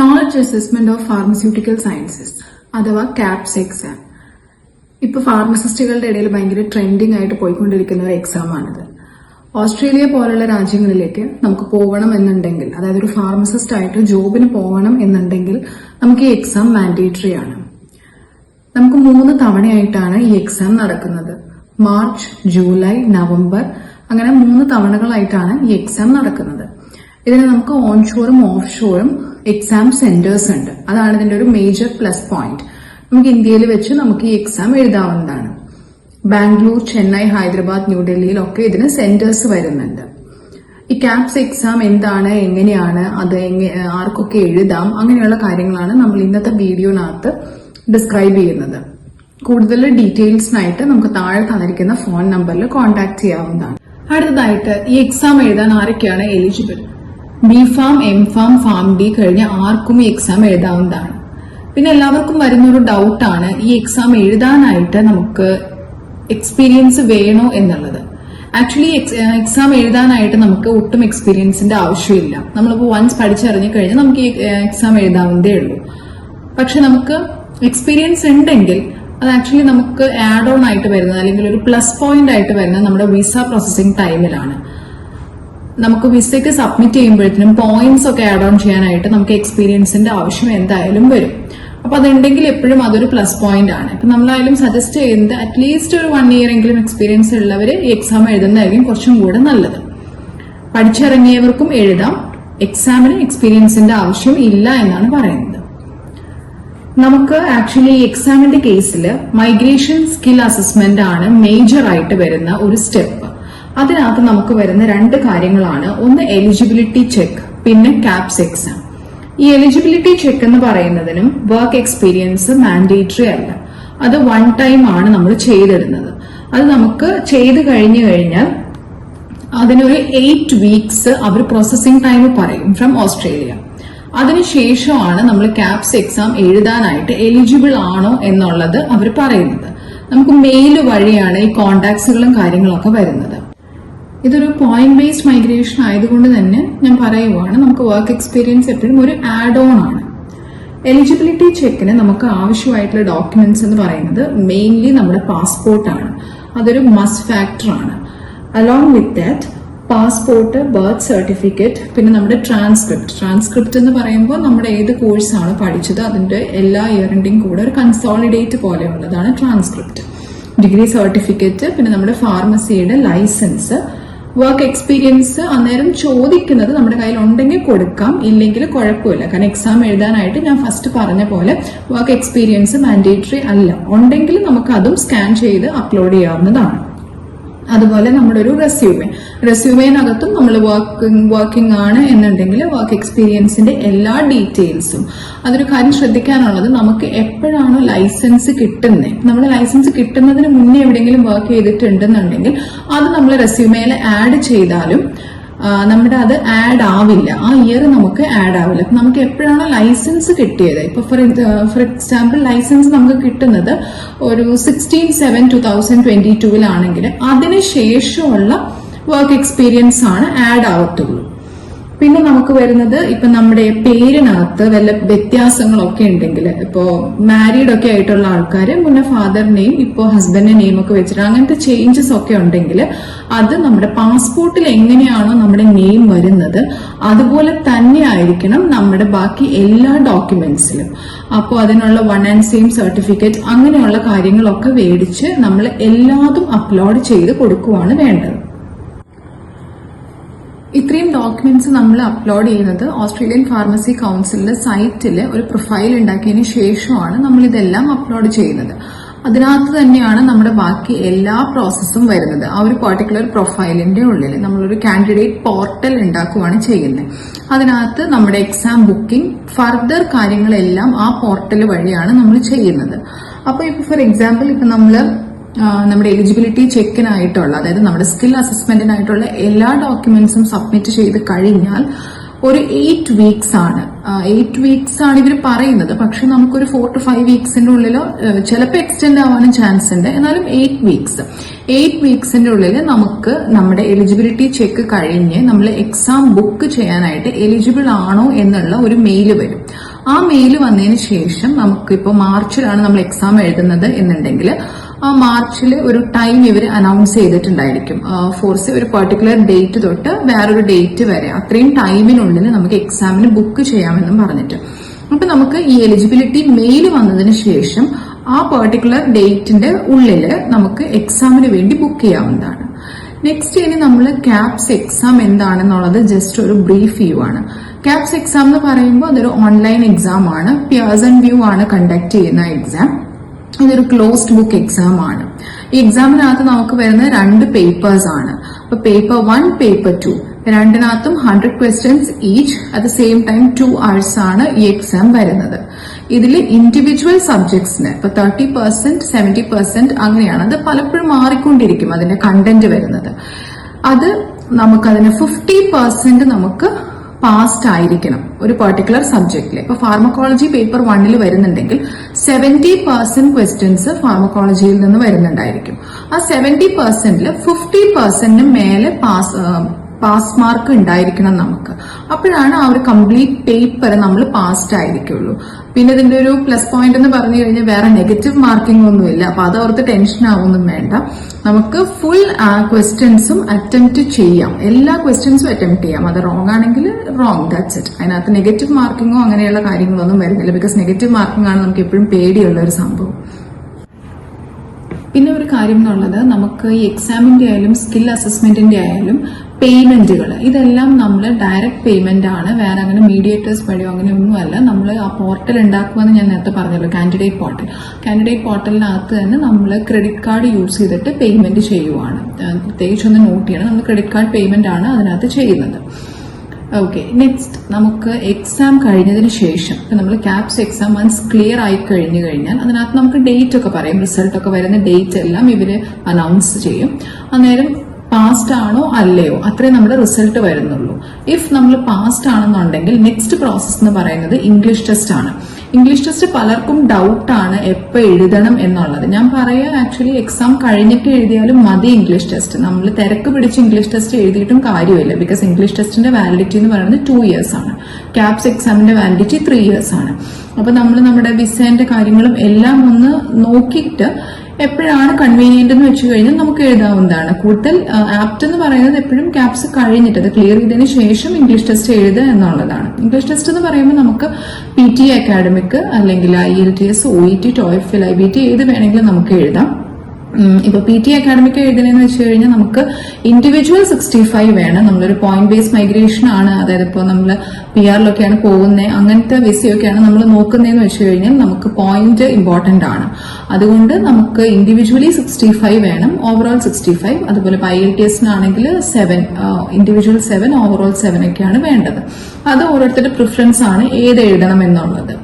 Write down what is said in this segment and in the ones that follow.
Knowledge assessment of pharmaceutical sciences അഥവാ carbs exam. ഇപ്പൊ ഫാർമസിസ്റ്റുകളുടെ ഇടയിൽ ഭയങ്കര ട്രെൻഡിങ് ആയിട്ട് പോയിക്കൊണ്ടിരിക്കുന്ന ഒരു എക്സാം ആണിത്. ഓസ്ട്രേലിയ പോലുള്ള രാജ്യങ്ങളിലേക്ക് നമുക്ക് പോകണം എന്നുണ്ടെങ്കിൽ, അതായത് ഒരു ഫാർമസിസ്റ്റ് ആയിട്ട് ജോബിന് പോകണം എന്നുണ്ടെങ്കിൽ നമുക്ക് ഈ എക്സാം മാൻഡേറ്ററി ആണ്. നമുക്ക് 3 തവണയായിട്ടാണ് ഈ എക്സാം നടക്കുന്നത്. മാർച്ച്, ജൂലൈ, നവംബർ, അങ്ങനെ 3 തവണകളായിട്ടാണ് ഈ എക്സാം നടക്കുന്നത്. ഇതിന് നമുക്ക് ഓൺഷോറും ഓഫ് ഷോറും എക്സാം സെന്റേഴ്സ് ഉണ്ട്. അതാണ് ഇതിന്റെ ഒരു മേജർ പ്ലസ് പോയിന്റ്. നമുക്ക് ഇന്ത്യയിൽ വെച്ച് നമുക്ക് ഈ എക്സാം എഴുതാവുന്നതാണ്. ബാംഗ്ലൂർ, ചെന്നൈ, ഹൈദരാബാദ്, ന്യൂഡൽഹിയിലൊക്കെ ഇതിന് സെന്റേഴ്സ് വരുന്നുണ്ട്. ഈ കാപ്സ് എക്സാം എന്താണ്, എങ്ങനെയാണ്, അത് ആർക്കൊക്കെ എഴുതാം, അങ്ങനെയുള്ള കാര്യങ്ങളാണ് നമ്മൾ ഇന്നത്തെ വീഡിയോനകത്ത് ഡിസ്ക്രൈബ് ചെയ്യുന്നത്. കൂടുതൽ ഡീറ്റെയിൽസിനായിട്ട് നമുക്ക് താഴെ തന്നിരിക്കുന്ന ഫോൺ നമ്പറിൽ കോൺടാക്ട് ചെയ്യാവുന്നതാണ്. അടുത്തതായിട്ട് ഈ എക്സാം എഴുതാൻ ആരൊക്കെയാണ് eligible? B farm, M farm, Pharm D കഴിഞ്ഞ ആർക്കും ഈ എക്സാം എഴുതാവുന്നതാണ്. പിന്നെ എല്ലാവർക്കും വരുന്നൊരു ഡൗട്ടാണ്, ഈ എക്സാം എഴുതാനായിട്ട് നമുക്ക് എക്സ്പീരിയൻസ് വേണോ എന്നുള്ളത്. ആക്ച്വലി എക്സാം എഴുതാനായിട്ട് നമുക്ക് ഒട്ടും എക്സ്പീരിയൻസിന്റെ ആവശ്യമില്ല. നമ്മളിപ്പോൾ വൺസ് പഠിച്ചിറങ്ങി കഴിഞ്ഞാൽ നമുക്ക് ഈ എക്സാം എഴുതാവുന്നതേ ഉള്ളൂ. പക്ഷെ നമുക്ക് എക്സ്പീരിയൻസ് ഉണ്ടെങ്കിൽ അത് ആക്ച്വലി നമുക്ക് ആഡ് ഓൺ ആയിട്ട് വരുന്നത്, അല്ലെങ്കിൽ ഒരു പ്ലസ് പോയിന്റ് ആയിട്ട് വരുന്നത് നമ്മുടെ വിസ പ്രോസസിംഗ് ടൈമിലാണ്. നമുക്ക് വിസയ്ക്ക് സബ്മിറ്റ് ചെയ്യുമ്പോഴത്തേനും പോയിന്റ്സ് ഒക്കെ ആഡ് ഓൺ ചെയ്യാനായിട്ട് നമുക്ക് എക്സ്പീരിയൻസിന്റെ ആവശ്യം എന്തായാലും വരും. അപ്പൊ അതുണ്ടെങ്കിൽ എപ്പോഴും അതൊരു പ്ലസ് പോയിന്റ് ആണ്. ഇപ്പൊ നമ്മളായാലും സജസ്റ്റ് ചെയ്യുന്നത് അറ്റ്ലീസ്റ്റ് ഒരു 1 ഇയർ എങ്കിലും എക്സ്പീരിയൻസ് ഉള്ളവര് ഈ എക്സാം എഴുതുന്നതായിരിക്കും കുറച്ചും കൂടെ നല്ലത്. പഠിച്ചിറങ്ങിയവർക്കും എഴുതാം, എക്സാമിന് എക്സ്പീരിയൻസിന്റെ ആവശ്യം ഇല്ല എന്നാണ് പറയുന്നത്. നമുക്ക് ആക്ച്വലി ഈ എക്സാമിന്റെ കേസിൽ മൈഗ്രേഷൻ സ്കിൽ അസസ്മെന്റ് ആണ് മേജർ ആയിട്ട് വരുന്ന ഒരു സ്റ്റെപ്പ്. അതിനകത്ത് നമുക്ക് വരുന്ന 2 കാര്യങ്ങളാണ്. ഒന്ന് എലിജിബിലിറ്റി ചെക്ക്, പിന്നെ കാപ്സ് എക്സാം. ഈ എലിജിബിലിറ്റി ചെക്ക് എന്ന് പറയുന്നതിനും വർക്ക് എക്സ്പീരിയൻസ് മാൻഡേറ്ററി അല്ല. അത് 1 ടൈം ആണ് നമ്മൾ ചെയ്തിടുന്നത്. അത് നമുക്ക് ചെയ്ത് കഴിഞ്ഞു കഴിഞ്ഞാൽ അതിനൊരു 8 വീക്സ് അവർ പ്രോസസിംഗ് ടൈം പറയും ഫ്രം ഓസ്ട്രേലിയ. അതിനുശേഷമാണ് നമ്മൾ കാപ്സ് എക്സാം എഴുതാനായിട്ട് എലിജിബിൾ ആണോ എന്നുള്ളത് അവർ പറയുന്നത്. നമുക്ക് മെയിൽ വഴിയാണ് ഈ കോണ്ടാക്ട്സുകളും കാര്യങ്ങളൊക്കെ വരുന്നത്. ഇതൊരു പോയിന്റ് ബേസ്ഡ് മൈഗ്രേഷൻ ആയതുകൊണ്ട് തന്നെ ഞാൻ പറയുവാണ്, നമുക്ക് വർക്ക് എക്സ്പീരിയൻസ് എപ്പോഴും ഒരു ആഡ് ഓൺ ആണ്. എലിജിബിലിറ്റി ചെക്കിന് നമുക്ക് ആവശ്യമായിട്ടുള്ള ഡോക്യുമെന്റ്സ് എന്ന് പറയുന്നത് മെയിൻലി നമ്മുടെ പാസ്പോർട്ടാണ്. അതൊരു മസ്റ്റ് ഫാക്ടർ ആണ്. Along with that passport, birth certificate, പിന്നെ നമ്മുടെ ട്രാൻസ്ക്രിപ്റ്റ് എന്ന് പറയുമ്പോൾ നമ്മുടെ ഏത് കോഴ്സാണ് പഠിച്ചത് അതിന്റെ എല്ലാ ഇയറിന്റെയും കൂടെ ഒരു കൺസോളിഡേറ്റ് പോലെയുള്ളതാണ് ട്രാൻസ്ക്രിപ്റ്റ്. ഡിഗ്രി സർട്ടിഫിക്കറ്റ്, പിന്നെ നമ്മുടെ ഫാർമസിയുടെ ലൈസൻസ്. വർക്ക് എക്സ്പീരിയൻസ് അന്നേരം ചോദിക്കുന്നത് നമ്മുടെ കയ്യിൽ ഉണ്ടെങ്കിൽ കൊടുക്കാം, ഇല്ലെങ്കിൽ കുഴപ്പമില്ല. കാരണം എക്സാം എഴുതാനായിട്ട് ഞാൻ ഫസ്റ്റ് പറഞ്ഞ പോലെ വർക്ക് എക്സ്പീരിയൻസ് മാൻഡേറ്ററി അല്ല. ഉണ്ടെങ്കിൽ നമുക്ക് അതും സ്കാൻ ചെയ്ത് അപ്ലോഡ് ചെയ്യാവുന്നതാണ്. അതുപോലെ നമ്മുടെ ഒരു റെസ്യൂമേനകത്തും നമ്മൾ വർക്കിംഗ് ആണ് എന്നുണ്ടെങ്കിൽ വർക്ക് എക്സ്പീരിയൻസിന്റെ എല്ലാ ഡീറ്റെയിൽസും. അതൊരു കാര്യം ശ്രദ്ധിക്കാനുള്ളത്, നമുക്ക് എപ്പോഴാണോ ലൈസൻസ് കിട്ടുന്നത്, നമ്മൾ ലൈസൻസ് കിട്ടുന്നതിന് മുന്നേ എവിടെയെങ്കിലും വർക്ക് ചെയ്തിട്ടുണ്ടെന്നുണ്ടെങ്കിൽ അത് നമ്മൾ റെസ്യൂമേയിൽ ആഡ് ചെയ്താലും നമ്മുടെ അത് ആഡ് ആവില്ല. ആ ഇയർ നമുക്ക് ആഡ് ആവില്ല. നമുക്ക് എപ്പോഴാണ് ലൈസൻസ് കിട്ടിയത്, ഇപ്പൊ ഫോർ എക്സാമ്പിൾ ലൈസൻസ് നമുക്ക് കിട്ടുന്നത് ഒരു 16/7/2022 അതിനുശേഷമുള്ള വർക്ക് എക്സ്പീരിയൻസ് ആണ് ആഡ് ആവത്തുള്ളൂ. പിന്നെ നമുക്ക് വരുന്നത്, ഇപ്പൊ നമ്മുടെ പേരിനകത്ത് വല്ല വ്യത്യാസങ്ങളൊക്കെ ഉണ്ടെങ്കിൽ, ഇപ്പോ മാരീഡ് ഒക്കെ ആയിട്ടുള്ള ആൾക്കാര് മുന്നേ ഫാദർ നെയിം ഇപ്പോ ഹസ്ബൻഡ് നെയിം ഒക്കെ വെച്ചിട്ട് അങ്ങനത്തെ ചേഞ്ചസ് ഒക്കെ ഉണ്ടെങ്കിൽ അത് നമ്മുടെ പാസ്പോർട്ടിൽ എങ്ങനെയാണോ നമ്മുടെ നെയിം വരുന്നത് അതുപോലെ തന്നെ ആയിരിക്കണം നമ്മുടെ ബാക്കി എല്ലാ ഡോക്യുമെന്റ്സിലും. അപ്പോൾ അതിനുള്ള 1 and same സർട്ടിഫിക്കറ്റ് അങ്ങനെയുള്ള കാര്യങ്ങളൊക്കെ മേടിച്ച് നമ്മൾ എല്ലാതും അപ്ലോഡ് ചെയ്ത് കൊടുക്കുവാണ് വേണ്ടത്. ഇത്രയും ഡോക്യുമെന്റ്സ് നമ്മൾ അപ്ലോഡ് ചെയ്യുന്നത് ഓസ്ട്രേലിയൻ ഫാർമസി കൗൺസിലിന്റെ സൈറ്റിൽ ഒരു പ്രൊഫൈൽ ഉണ്ടാക്കിയതിന് ശേഷമാണ് നമ്മൾ ഇതെല്ലാം അപ്ലോഡ് ചെയ്യുന്നത്. അതിനകത്ത് തന്നെയാണ് നമ്മുടെ ബാക്കി എല്ലാ പ്രോസസ്സും വരുന്നത്. ആ ഒരു പർട്ടിക്കുലർ പ്രൊഫൈലിന്റെ ഉള്ളിൽ നമ്മളൊരു കാൻഡിഡേറ്റ് പോർട്ടൽ ഉണ്ടാക്കുകയാണ് ചെയ്യുന്നത്. അതിനകത്ത് നമ്മുടെ എക്സാം ബുക്കിംഗ്, ഫർദർ കാര്യങ്ങളെല്ലാം ആ പോർട്ടൽ വഴിയാണ് നമ്മൾ ചെയ്യുന്നത്. അപ്പൊ ഇപ്പൊ ഫോർ എക്സാമ്പിൾ ഇപ്പൊ നമ്മുടെ എലിജിബിലിറ്റി ചെക്കിനായിട്ടുള്ള, അതായത് നമ്മുടെ സ്കിൽ അസസ്മെന്റിനായിട്ടുള്ള എല്ലാ ഡോക്യുമെന്റ്സും സബ്മിറ്റ് ചെയ്ത് കഴിഞ്ഞാൽ ഒരു 8 വീക്സ് ആണ്. 8 വീക്സ് ആണ് ഇവർ പറയുന്നത്. പക്ഷെ നമുക്കൊരു 4 to 5 വീക്സിന്റെ ഉള്ളിലോ ചിലപ്പോൾ എക്സ്റ്റെൻഡ് ആവാനും ചാൻസ് ഉണ്ട്. എന്നാലും 8 വീക്സിന്റെ ഉള്ളിൽ നമുക്ക് നമ്മുടെ എലിജിബിലിറ്റി ചെക്ക് കഴിഞ്ഞ് നമ്മൾ എക്സാം ബുക്ക് ചെയ്യാനായിട്ട് എലിജിബിൾ ആണോ എന്നുള്ള ഒരു മെയിൽ വരും. ആ മെയിൽ വന്നതിന് ശേഷം നമുക്കിപ്പോൾ മാർച്ചിലാണ് നമ്മൾ എക്സാം എഴുതുന്നത് എന്നുണ്ടെങ്കിൽ ആ മാർച്ചിൽ ഒരു ടൈം ഇവർ അനൗൺസ് ചെയ്തിട്ടുണ്ടായിരിക്കും. ഫോർസ് ഒരു പെർട്ടിക്കുലർ ഡേറ്റ് തൊട്ട് വേറൊരു ഡേറ്റ് വരെ അത്രയും ടൈമിനുള്ളിൽ നമുക്ക് എക്സാമിന് ബുക്ക് ചെയ്യാമെന്നും പറഞ്ഞിട്ട്. അപ്പൊ നമുക്ക് ഈ എലിജിബിലിറ്റി മെയിൽ വന്നതിന് ശേഷം ആ പെർട്ടിക്കുലർ ഡേറ്റിന്റെ ഉള്ളിൽ നമുക്ക് എക്സാമിന് വേണ്ടി ബുക്ക് ചെയ്യാവുന്നതാണ്. നെക്സ്റ്റ് ഇനി നമ്മൾ ക്യാപ്സ് എക്സാം എന്താണെന്നുള്ളത് ജസ്റ്റ് ഒരു ബ്രീഫ് വ്യൂ ആണ്. ക്യാപ്സ് എക്സാം എന്ന് പറയുമ്പോൾ അതൊരു ഓൺലൈൻ എക്സാം ആണ്. പിയേഴ്സൺ വ്യൂ ആണ് കണ്ടക്ട് ചെയ്യുന്ന എക്സാം. ഇതൊരു ക്ലോസ്ഡ് ബുക്ക് എക്സാം ആണ്. ഈ എക്സാമിനകത്ത് നമുക്ക് വരുന്ന 2 പേപ്പേഴ്സ് ആണ്. അപ്പൊ paper 1, paper 2 രണ്ടിനകത്തും 100 questions each at the same time 2 hours ആണ് ഈ എക്സാം വരുന്നത്. ഇതിൽ ഇൻഡിവിജ്വൽ സബ്ജക്ട്സിന് ഇപ്പൊ 30%, 70% അങ്ങനെയാണ്. അത് പലപ്പോഴും മാറിക്കൊണ്ടിരിക്കും അതിന്റെ കണ്ടന്റ് വരുന്നത്. അത് നമുക്കതിന് 50% നമുക്ക് പാസ്ഡ് ആയിരിക്കണം ഒരു പെർട്ടിക്കുലർ സബ്ജക്റ്റില്. ഇപ്പൊ ഫാർമക്കോളജി പേപ്പർ 1 വരുന്നുണ്ടെങ്കിൽ 70% ക്വസ്റ്റ്യൻസ് ഫാർമക്കോളജിയിൽ നിന്ന് വരുന്നുണ്ടായിരിക്കും. ആ 70%ൽ 50% മേലെ പാസ് മാർക്ക് ഉണ്ടായിരിക്കണം നമുക്ക്. അപ്പോഴാണ് ആ ഒരു കംപ്ലീറ്റ് പേപ്പർ നമ്മൾ പാസ്ഡ് ആയിരിക്കുള്ളൂ. പിന്നെ ഇതിന്റെ ഒരു പ്ലസ് പോയിന്റ് എന്ന് പറഞ്ഞു കഴിഞ്ഞാൽ വേറെ നെഗറ്റീവ് മാർക്കിംഗ് ഒന്നുമില്ല. അപ്പൊ അതോർത്ത് ടെൻഷൻ ആവൊന്നും വേണ്ട. നമുക്ക് ഫുൾ ക്വസ്റ്റ്യൻസും അറ്റംപ്റ്റ് ചെയ്യാം. എല്ലാ ക്വസ്റ്റ്യൻസും അറ്റംപ്റ്റ് ചെയ്യാം. അത് റോങ് ആണെങ്കിൽ റോങ്, ദാറ്റ്സ് ഇറ്റ്. അതിനകത്ത് നെഗറ്റീവ് മാർക്കിങ്ങോ അങ്ങനെയുള്ള കാര്യങ്ങളൊന്നും വരുന്നില്ല. ബിക്കോസ് നെഗറ്റീവ് മാർക്കിംഗ് ആണ് നമുക്ക് എപ്പോഴും പേടിയുള്ള ഒരു സംഭവം. പിന്നെ ഒരു കാര്യം എന്നുള്ളത്, നമുക്ക് ഈ എക്സാമിന്റെ ആയാലും സ്കിൽ അസസ്മെന്റിന്റെ ആയാലും പേയ്മെന്റുകൾ ഇതെല്ലാം നമ്മൾ ഡയറക്റ്റ് പേയ്മെന്റ് ആണ്. വേറെ അങ്ങനെ മീഡിയേറ്റേഴ്സ് വഴിയോ അങ്ങനെയൊന്നുമല്ല. നമ്മൾ ആ പോർട്ടൽ ഉണ്ടാക്കുമെന്ന് ഞാൻ നേരത്തെ പറഞ്ഞല്ലോ, കാൻഡിഡേറ്റ് പോർട്ടൽ. കാൻഡിഡേറ്റ് പോർട്ടലിനകത്ത് തന്നെ നമ്മൾ ക്രെഡിറ്റ് കാർഡ് യൂസ് ചെയ്തിട്ട് പേയ്മെന്റ് ചെയ്യുവാണ്. പ്രത്യേകിച്ചൊന്ന് നോട്ട് ചെയ്യണം, നമ്മൾ ക്രെഡിറ്റ് കാർഡ് പേയ്മെന്റ് ആണ് അതിനകത്ത് ചെയ്യുന്നത്. ഓക്കെ, നെക്സ്റ്റ് നമുക്ക് എക്സാം കഴിഞ്ഞതിന് ശേഷം ഇപ്പൊ നമ്മൾ ക്യാപ്സ് എക്സാം വൺസ് ക്ലിയർ ആയി കഴിഞ്ഞു കഴിഞ്ഞാൽ അതിനകത്ത് നമുക്ക് ഡേറ്റ് ഒക്കെ പറയും. റിസൾട്ട് ഒക്കെ വരുന്ന ഡേറ്റ് എല്ലാം ഇവര് അനൗൺസ് ചെയ്യും. അന്നേരം പാസ്ഡ് ആണോ അല്ലയോ അത്രേ നമ്മുടെ റിസൾട്ട് വരുന്നുള്ളൂ. ഇഫ് നമ്മൾ പാസ്ഡ് ആണെന്നുണ്ടെങ്കിൽ നെക്സ്റ്റ് പ്രോസസ് എന്ന് പറയുന്നത് ഇംഗ്ലീഷ് ടെസ്റ്റ് ആണ്. ഇംഗ്ലീഷ് ടെസ്റ്റ് പലർക്കും ഡൗട്ടാണ് എപ്പോൾ എഴുതണം എന്നുള്ളത്. ഞാൻ പറയാം, ആക്ച്വലി എക്സാം കഴിഞ്ഞിട്ട് എഴുതിയാലും മതി ഇംഗ്ലീഷ് ടെസ്റ്റ്. നമ്മൾ തിരക്ക് പിടിച്ച് ഇംഗ്ലീഷ് ടെസ്റ്റ് എഴുതിയിട്ടും കാര്യമില്ല. ബിക്കോസ് ഇംഗ്ലീഷ് ടെസ്റ്റിന്റെ വാലിഡിറ്റി എന്ന് പറയുന്നത് 2 years ആണ്. ക്യാപ്സ് എക്സാമിന്റെ വാലിഡിറ്റി 3 years ആണ്. അപ്പൊ നമ്മൾ നമ്മുടെ വിസേന്റെ കാര്യങ്ങളും എല്ലാം ഒന്ന് നോക്കിയിട്ട് എപ്പോഴാണ് കൺവീനിയന്റ് എന്ന് വെച്ച് കഴിഞ്ഞാൽ നമുക്ക് എഴുതാവുന്നതാണ്. കൂടുതൽ ആപ്റ്റ് എന്ന് പറയുന്നത് എപ്പോഴും ക്യാപ്സ് കഴിഞ്ഞിട്ട് അത് ക്ലിയർ ചെയ്തതിന് ശേഷം ഇംഗ്ലീഷ് ടെസ്റ്റ് എഴുതുക എന്നുള്ളതാണ്. ഇംഗ്ലീഷ് ടെസ്റ്റ് എന്ന് പറയുമ്പോൾ നമുക്ക് PT അക്കാഡമിക് അല്ലെങ്കിൽ IELTS, OET, TOEFL, IBT ഏത് വേണമെങ്കിലും നമുക്ക് എഴുതാം. ഇപ്പൊ PT അക്കാഡമിക് എഴുതുന്നതെന്ന് വെച്ച് കഴിഞ്ഞാൽ നമുക്ക് ഇൻഡിവിജ്വൽ 65 വേണം. നമ്മളൊരു പോയിന്റ് ബേസ്ഡ് മൈഗ്രേഷൻ ആണ്. അതായത് ഇപ്പോൾ നമ്മൾ PR-ലൊക്കെയാണ് പോകുന്നത്, അങ്ങനത്തെ വിസയൊക്കെയാണ് നമ്മൾ നോക്കുന്നതെന്ന് വെച്ച് കഴിഞ്ഞാൽ നമുക്ക് പോയിന്റ് ഇമ്പോർട്ടന്റ് ആണ്. അതുകൊണ്ട് നമുക്ക് ഇൻഡിവിജ്വലി 65 വേണം, ഓവറോൾ 65. അതുപോലെ IELTS-നാണെങ്കിൽ 7, ഇൻഡിവിജ്വൽ 7, ഓവറോൾ 7 ഒക്കെയാണ് വേണ്ടത്. അത് ഓരോരുത്തരുടെ പ്രിഫറൻസ് ആണ് ഏത് എഴുതണം എന്നുള്ളത്.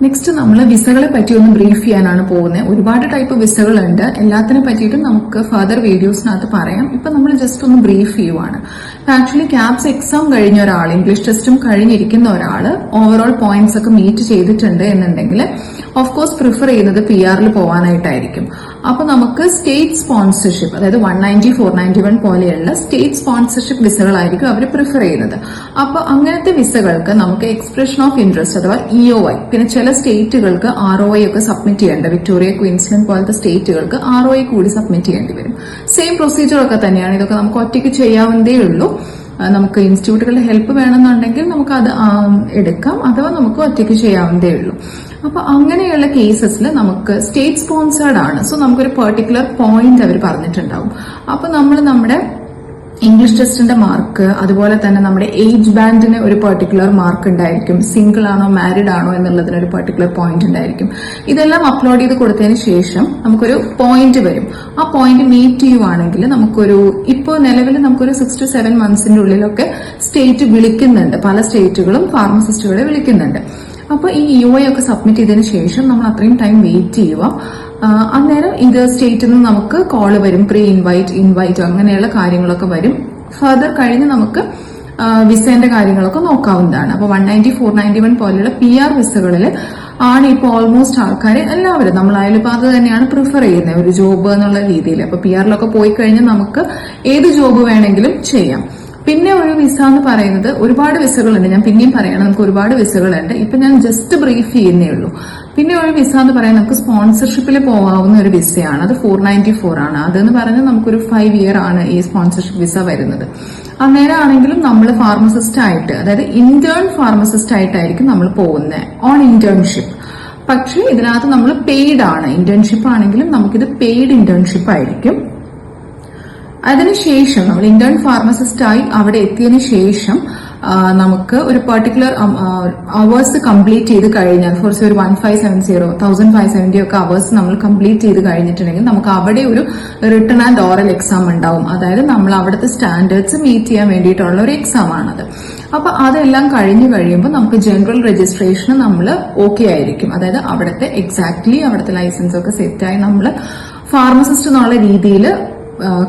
നെക്സ്റ്റ് നമ്മൾ വിസകളെ പറ്റി ഒന്ന് ബ്രീഫ് ചെയ്യാനാണ് പോകുന്നത്. ഒരുപാട് ടൈപ്പ് വിസകളുണ്ട്. എല്ലാത്തിനെ പറ്റിയിട്ടും നമുക്ക് ഫർദർ വീഡിയോസിനകത്ത് പറയാം. ഇപ്പൊ നമ്മൾ ജസ്റ്റ് ഒന്ന് ബ്രീഫ് ചെയ്യുവാണ്. ആക്ച്വലി ക്യാപ്സ് എക്സാം കഴിഞ്ഞ ഒരാൾ, ഇംഗ്ലീഷ് ടെസ്റ്റും കഴിഞ്ഞിരിക്കുന്ന ഒരാൾ ഓവറോൾ പോയിന്റ്സ് ഒക്കെ മീറ്റ് ചെയ്തിട്ടുണ്ട് എന്നുണ്ടെങ്കിൽ ഓഫ് കോഴ്സ് പ്രിഫർ ചെയ്യുന്നത് PR-ൽ പോകാനായിട്ടായിരിക്കും. അപ്പൊ നമുക്ക് സ്റ്റേറ്റ് സ്പോൺസർഷിപ്പ്, അതായത് 190, 491 പോലെയുള്ള സ്റ്റേറ്റ് സ്പോൺസർഷിപ്പ് വിസകളായിരിക്കും അവർ പ്രിഫർ ചെയ്യുന്നത്. അപ്പൊ അങ്ങനത്തെ വിസകൾക്ക് നമുക്ക് എക്സ്പ്രഷൻ ഓഫ് ഇൻട്രസ്റ്റ് അഥവാ EOI, പിന്നെ ചില സ്റ്റേറ്റുകൾക്ക് ROI ഒക്കെ സബ്മിറ്റ് ചെയ്യേണ്ട, വിക്ടോറിയ, ക്വീൻസ്ലൻഡ് പോലത്തെ സ്റ്റേറ്റുകൾക്ക് ROI കൂടി സബ്മിറ്റ് ചെയ്യേണ്ടി വരും. സെയിം പ്രൊസീജിയർ ഒക്കെ തന്നെയാണ്. ഇതൊക്കെ നമുക്ക് ഒറ്റയ്ക്ക് ചെയ്യാവുന്നതേ ഉള്ളൂ. നമുക്ക് ഇൻസ്റ്റിറ്റ്യൂട്ടുകളുടെ ഹെൽപ്പ് വേണമെന്നുണ്ടെങ്കിൽ നമുക്ക് അത് എടുക്കാം, അഥവാ നമുക്ക് ഒറ്റയ്ക്ക് ചെയ്യാവുന്നതേ ഉള്ളൂ. അപ്പൊ അങ്ങനെയുള്ള കേസസിൽ നമുക്ക് സ്റ്റേറ്റ് സ്പോൺസേർഡ് ആണ്. സോ നമുക്കൊരു പെർട്ടിക്കുലർ പോയിന്റ് അവർ പറഞ്ഞിട്ടുണ്ടാവും. അപ്പൊ നമ്മൾ നമ്മുടെ ഇംഗ്ലീഷ് ടെസ്റ്റിന്റെ മാർക്ക്, അതുപോലെ തന്നെ നമ്മുടെ ഏജ് ബാൻഡിന് ഒരു പെർട്ടിക്കുലർ മാർക്ക് ഉണ്ടായിരിക്കും. സിംഗിൾ ആണോ മാരിഡ് ആണോ എന്നുള്ളതിന് ഒരു പെർട്ടിക്കുലർ പോയിന്റ് ഉണ്ടായിരിക്കും. ഇതെല്ലാം അപ്ലോഡ് ചെയ്ത് കൊടുത്തതിന് ശേഷം നമുക്കൊരു പോയിന്റ് വരും. ആ പോയിന്റ് മീറ്റ് ചെയ്യുവാണെങ്കിൽ നമുക്കൊരു, ഇപ്പോൾ നിലവിൽ നമുക്കൊരു 6 to 7 monthsന്റെ ഉള്ളിലൊക്കെ സ്റ്റേറ്റ് വിളിക്കുന്നുണ്ട്. പല സ്റ്റേറ്റുകളും ഫാർമസിസ്റ്റുകളെ വിളിക്കുന്നുണ്ട്. അപ്പൊ ഈ EOI ഒക്കെ സബ്മിറ്റ് ചെയ്തതിന് ശേഷം നമ്മൾ അത്രയും ടൈം വെയിറ്റ് ചെയ്യുക. അന്നേരം ഇത് സ്റ്റേറ്റിൽ നിന്ന് നമുക്ക് കോള് വരും, പ്രീ ഇൻവൈറ്റ് അങ്ങനെയുള്ള കാര്യങ്ങളൊക്കെ വരും. ഫർദർ കഴിഞ്ഞ് നമുക്ക് വിസേന്റെ കാര്യങ്ങളൊക്കെ നോക്കാവുന്നതാണ്. അപ്പൊ 190, 491 പോലെയുള്ള PR വിസകളിൽ ആണ് ഇപ്പോൾ ഓൾമോസ്റ്റ് ആൾക്കാരെ എല്ലാവരും, നമ്മളായാലും ഇപ്പൊ അത് തന്നെയാണ് പ്രിഫർ ചെയ്യുന്നത് ഒരു ജോബ് എന്നുള്ള രീതിയിൽ. അപ്പൊ PR-ലൊക്കെ പോയി കഴിഞ്ഞാൽ നമുക്ക് ഏത് ജോബ് വേണമെങ്കിലും ചെയ്യാം. പിന്നെ ഒരു വിസ എന്ന് പറയുന്നത് ഒരുപാട് വിസകളുണ്ട്. ഞാൻ പിന്നെയും പറയണം, നമുക്ക് ഒരുപാട് വിസകളുണ്ട്. ഇപ്പൊ ഞാൻ ജസ്റ്റ് ബ്രീഫ് ചെയ്യുന്നേ ഉള്ളൂ. പിന്നെ ഒരു വിസ എന്ന് പറയുന്നത് നമുക്ക് സ്പോൺസർഷിപ്പിൽ പോകാവുന്ന ഒരു വിസയാണ്. അത് 494 ആണ്. അതെന്ന് പറഞ്ഞാൽ നമുക്കൊരു 5 ഇയർ ആണ് ഈ സ്പോൺസർഷിപ്പ് വിസ വരുന്നത്. അന്നേരം ആണെങ്കിലും നമ്മൾ ഫാർമസിസ്റ്റ് ആയിട്ട്, അതായത് ഇന്റേൺ ഫാർമസിസ്റ്റ് ആയിട്ടായിരിക്കും നമ്മൾ പോകുന്നത് ഓൺ ഇന്റേൺഷിപ്പ്. പക്ഷേ ഇതിനകത്ത് നമ്മൾ പെയ്ഡ് ആണ്. ഇന്റേൺഷിപ്പ് ആണെങ്കിലും നമുക്കിത് പെയ്ഡ് ഇന്റേൺഷിപ്പ് ആയിരിക്കും. അതിനുശേഷം നമ്മൾ ഇന്റേൺ ഫാർമസിസ്റ്റ് ആയി അവിടെ എത്തിയതിനു ശേഷം നമുക്ക് ഒരു പെർട്ടിക്കുലർ അവേഴ്സ് കംപ്ലീറ്റ് ചെയ്ത് കഴിഞ്ഞാൽ, ഫോർസ് ഒരു 1570 ഒക്കെ അവേഴ്സ് നമ്മൾ കംപ്ലീറ്റ് ചെയ്ത് കഴിഞ്ഞിട്ടുണ്ടെങ്കിൽ നമുക്ക് അവിടെ ഒരു റിട്ടൺ ആൻഡ് ഓറൽ എക്സാം ഉണ്ടാവും. അതായത് നമ്മൾ അവിടുത്തെ സ്റ്റാൻഡേർഡ്സ് മീറ്റ് ചെയ്യാൻ വേണ്ടിയിട്ടുള്ള ഒരു എക്സാം ആണത്. അപ്പൊ അതെല്ലാം കഴിഞ്ഞു കഴിയുമ്പോൾ നമുക്ക് ജനറൽ രജിസ്ട്രേഷൻ നമ്മൾ ഓക്കെ ആയിരിക്കും. അതായത് അവിടുത്തെ അവിടുത്തെ ലൈസൻസ് ഒക്കെ സെറ്റായി നമ്മൾ ഫാർമസിസ്റ്റ് എന്നുള്ള രീതിയിൽ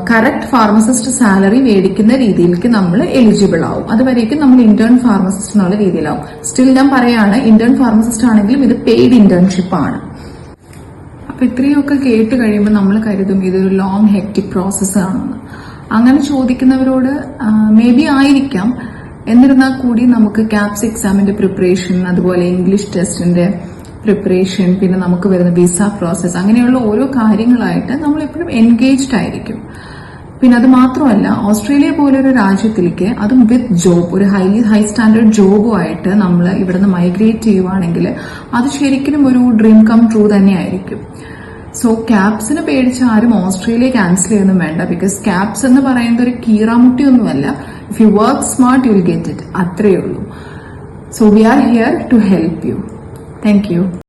കറക്റ്റ് ഫാർമസിസ്റ്റ് സാലറി മേടിക്കുന്ന രീതിയിലേക്ക് നമ്മൾ എലിജിബിൾ ആവും. അതുവരേക്കും നമ്മൾ ഇന്റേൺ ഫാർമസിസ്റ്റ് എന്നുള്ള രീതിയിലാവും. സ്റ്റിൽ ഞാൻ പറയാണ്, ഇന്റേൺ ഫാർമസിസ്റ്റ് ആണെങ്കിലും ഇത് പെയ്ഡ് ഇന്റേൺഷിപ്പ് ആണ്. അപ്പൊ ഇത്രയൊക്കെ കേട്ട് കഴിയുമ്പോൾ നമ്മൾ കരുതും ഇതൊരു ലോങ് ഹെക്ടിക് പ്രോസസ് ആണെന്ന്. അങ്ങനെ ചോദിക്കുന്നവരോട് മേ ബി ആയിരിക്കാം. എന്നിരുന്നാൽ കൂടി നമുക്ക് ക്യാപ്സ് എക്സാമിന്റെ പ്രിപ്പറേഷൻ, അതുപോലെ ഇംഗ്ലീഷ് ടെസ്റ്റിന്റെ പ്രിപ്പറേഷൻ, പിന്നെ നമുക്ക് വരുന്ന വിസ പ്രോസസ്, അങ്ങനെയുള്ള ഓരോ കാര്യങ്ങളായിട്ട് നമ്മൾ എപ്പോഴും എൻഗേജ്ഡ് ആയിരിക്കും. പിന്നെ അത് മാത്രമല്ല, ഓസ്ട്രേലിയ പോലൊരു രാജ്യത്തിലേക്ക് അതും വിത്ത് ജോബ്, ഒരു ഹൈ സ്റ്റാൻഡേർഡ് ജോബുമായിട്ട് നമ്മൾ ഇവിടുന്ന് മൈഗ്രേറ്റ് ചെയ്യുവാണെങ്കിൽ അത് ശരിക്കും ഒരു ഡ്രീം കം ട്രൂ തന്നെയായിരിക്കും. സോ ക്യാപ്സിന് പേടിച്ച് ആരും ഓസ്ട്രേലിയ ക്യാൻസൽ ചെയ്യുന്നു വേണ്ട. ബിക്കോസ് ക്യാപ്സ് എന്ന് പറയുന്നത് ഒരു കീറാമുട്ടി ഒന്നുമല്ല. If you work smart you will get it, അത്രയേ ഉള്ളൂ. So we are here to help you. Thank you.